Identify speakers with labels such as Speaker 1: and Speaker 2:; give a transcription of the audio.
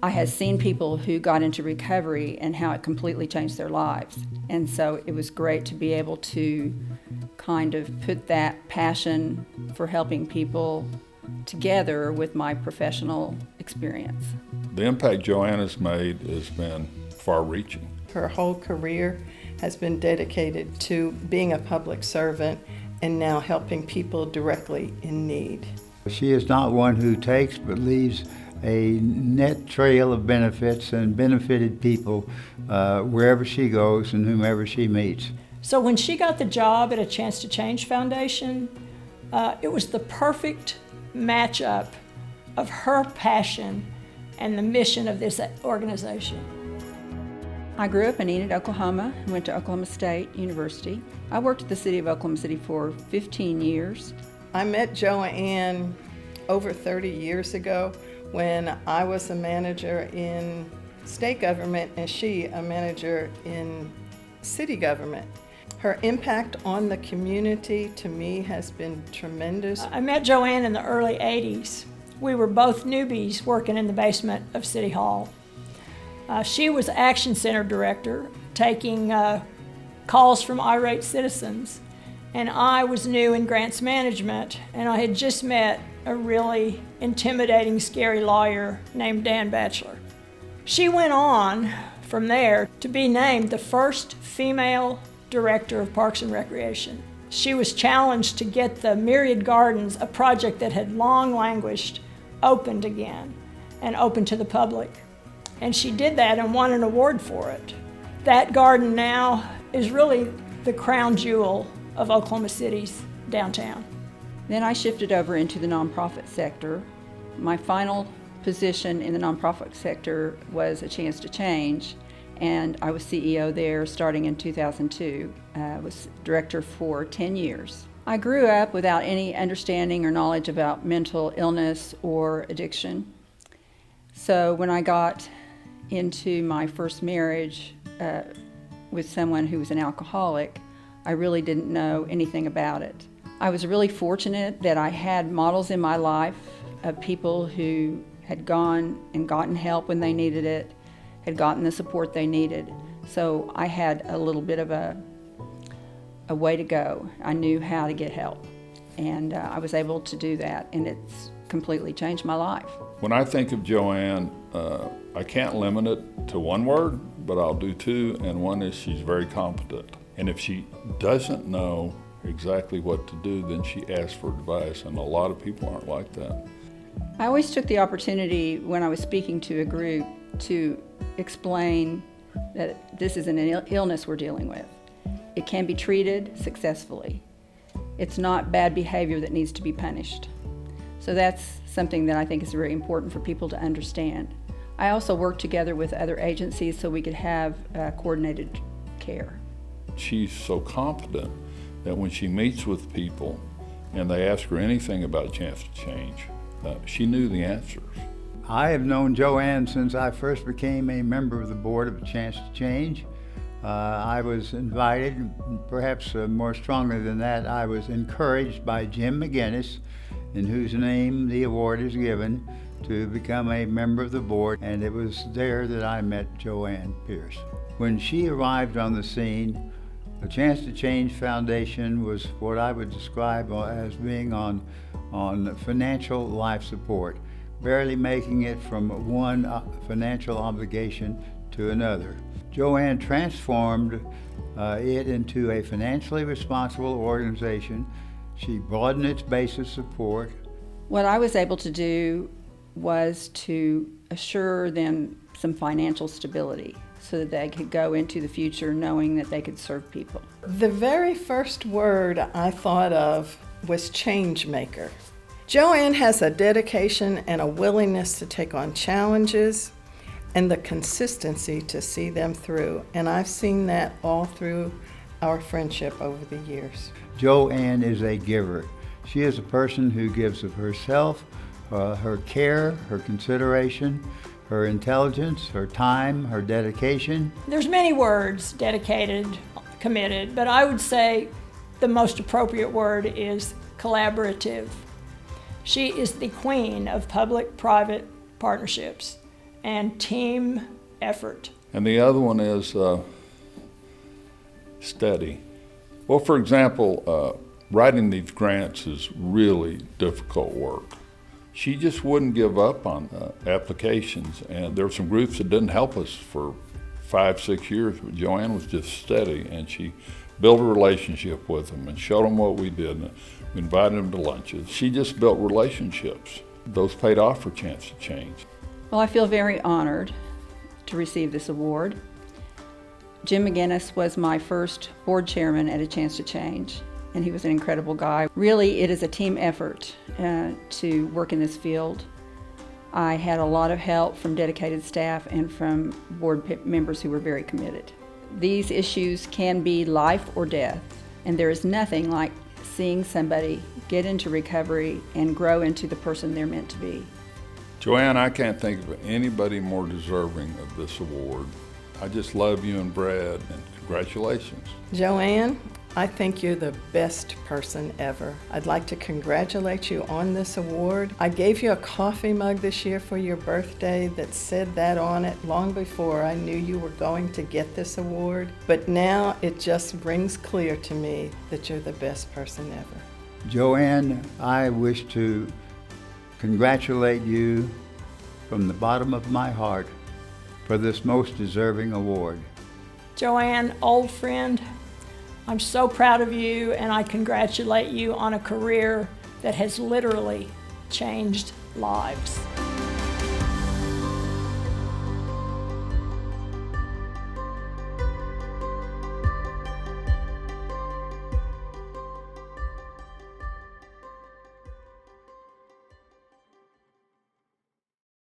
Speaker 1: I had seen people who got into recovery and how it completely changed their lives. And so it was great to be able to kind of put that passion for helping people together with my professional experience.
Speaker 2: The impact Joanne has made has been far-reaching.
Speaker 3: Her whole career has been dedicated to being a public servant and now helping people directly in need.
Speaker 4: She is not one who takes but leaves a net trail of benefits and benefited people wherever she goes and whomever she meets.
Speaker 5: So when she got the job at A Chance to Change Foundation, it was the perfect matchup of her passion and the mission of this organization.
Speaker 1: I grew up in Enid, Oklahoma, and went to Oklahoma State University. I worked at the City of Oklahoma City for 15 years.
Speaker 3: I met Joanne over 30 years ago when I was a manager in state government and she a manager in city government. Her impact on the community to me has been tremendous.
Speaker 5: I met Joanne in the early 80s. We were both newbies working in the basement of City Hall. She was Action Center Director, taking calls from irate citizens, and I was new in grants management, and I had just met a really intimidating, scary lawyer named Dan Batchelor. She went on from there to be named the first female director of Parks and Recreation. She was challenged to get the Myriad Gardens, a project that had long languished, opened again and open to the public. And she did that and won an award for it. That garden now is really the crown jewel of Oklahoma City's downtown.
Speaker 1: Then I shifted over into the nonprofit sector. My final position in the nonprofit sector was A Chance to Change, and I was CEO there starting in 2002. I was director for 10 years. I grew up without any understanding or knowledge about mental illness or addiction. So when I got into my first marriage with someone who was an alcoholic, I really didn't know anything about it. I was really fortunate that I had models in my life of people who had gone and gotten help when they needed it, had gotten the support they needed. So I had a little bit of a way to go. I knew how to get help, and I was able to do that, and it's completely changed my life.
Speaker 2: When I think of Joanne, I can't limit it to one word, but I'll do two, and one is she's very competent. And if she doesn't know exactly what to do, then she asks for advice, and a lot of people aren't like that.
Speaker 1: I always took the opportunity when I was speaking to a group to explain that this is an illness we're dealing with. It can be treated successfully. It's not bad behavior that needs to be punished. So that's something that I think is very important for people to understand. I also work together with other agencies so we could have coordinated care.
Speaker 2: She's so competent that when she meets with people and they ask her anything about Chance to Change, she knew the answers.
Speaker 4: I have known Joanne since I first became a member of the board of A Chance to Change. I was invited, perhaps more strongly than that, I was encouraged by Jim McGuinness, in whose name the award is given, to become a member of the board, and it was there that I met Joanne Pearce. When she arrived on the scene, the Chance to Change Foundation was what I would describe as being on financial life support, barely making it from one financial obligation to another. Joanne transformed it into a financially responsible organization. She broadened its base of support.
Speaker 1: What I was able to do was to assure them some financial stability so that they could go into the future knowing that they could serve people.
Speaker 3: The very first word I thought of was change maker. Joanne has a dedication and a willingness to take on challenges and the consistency to see them through. And I've seen that all through our friendship over the years.
Speaker 4: Joanne is a giver. She is a person who gives of herself, her care, her consideration, her intelligence, her time, her dedication.
Speaker 5: There's many words, dedicated, committed, but I would say the most appropriate word is collaborative. She is the queen of public-private partnerships and team effort.
Speaker 2: And the other one is steady. Well, for example, writing these grants is really difficult work. She just wouldn't give up on applications, and there were some groups that didn't help us for 5-6 years, but Joanne was just steady, and she built a relationship with them and showed them what we did. And we invited them to lunches. She just built relationships. Those paid off for Chance to Change.
Speaker 1: Well, I feel very honored to receive this award. Jim McGuinness was my first board chairman at A Chance to Change, and he was an incredible guy. Really, it is a team effort to work in this field. I had a lot of help from dedicated staff and from board members who were very committed. These issues can be life or death, and there is nothing like seeing somebody get into recovery and grow into the person they're meant to be.
Speaker 2: Joanne, I can't think of anybody more deserving of this award. I just love you and Brad, and congratulations.
Speaker 3: Joanne, I think you're the best person ever. I'd like to congratulate you on this award. I gave you a coffee mug this year for your birthday that said that on it long before I knew you were going to get this award. But now it just rings clear to me that you're the best person ever.
Speaker 4: Joanne, I wish to congratulate you from the bottom of my heart for this most deserving award.
Speaker 5: Joanne, old friend, I'm so proud of you, and I congratulate you on a career that has literally changed lives.